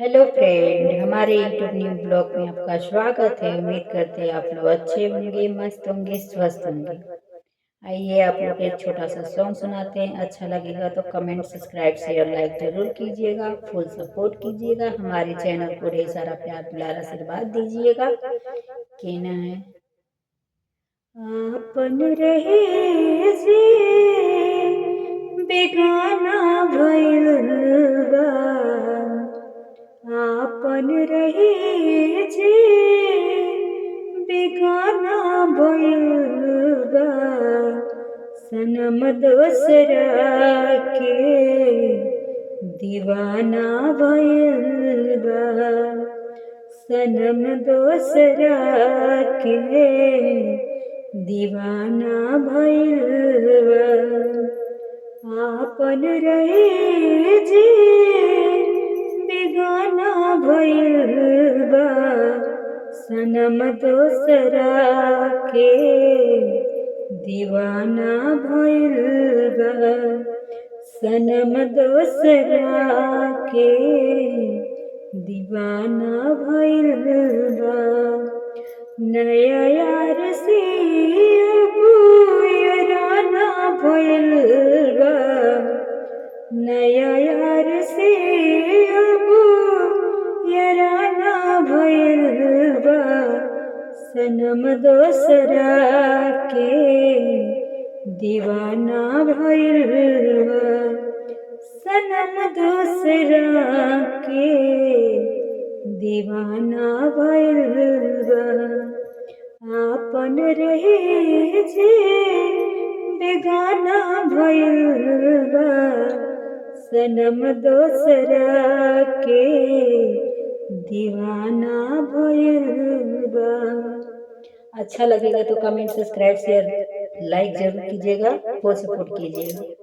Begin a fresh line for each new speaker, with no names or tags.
Hello friend, हमारे YouTube new blog में आपका स्वागत है। उम्मीद करते हैं आप लोग अच्छे होंगे, मस्त होंगे, स्वस्थ होंगे। आइए आप लोग एक छोटा सा सॉन्ग सुनाते हैं। अच्छा लगेगा तो कमेंट, सब्सक्राइब, शेयर, लाइक जरूर कीजिएगा। फुल सपोर्ट कीजिएगा। हमारे चैनल को ढेर सारा प्यार दुलार आशीर्वाद दीजिएगा। कहना है आपन रहे जे बेगाना भइल बा, आपन रहे जे बेगाना भइल बा, सनम दोसरा के दीवाना भइल बा, सनम दोसरा के दीवाना भइल बा। आपन रहे जे बेगाना भइल बा, सनम दोसरा के दीवाना भइल बा, सनम दोसरा के दीवाना भइल बा। नया यार से अब याराना भइल बा, नया यार से अब याराना भइल बा, सनम दोसरा के दीवाना भइल बा, सनम दोसरा के दीवाना भइल बा। आपन रहे जे बेगाना भइल बा, सनम दोसरा के दीवाना भइल बा। अच्छा लगेगा तो कमेंट, सब्सक्राइब, शेयर, लाइक जरूर कीजिएगा। फुल सपोर्ट कीजिएगा।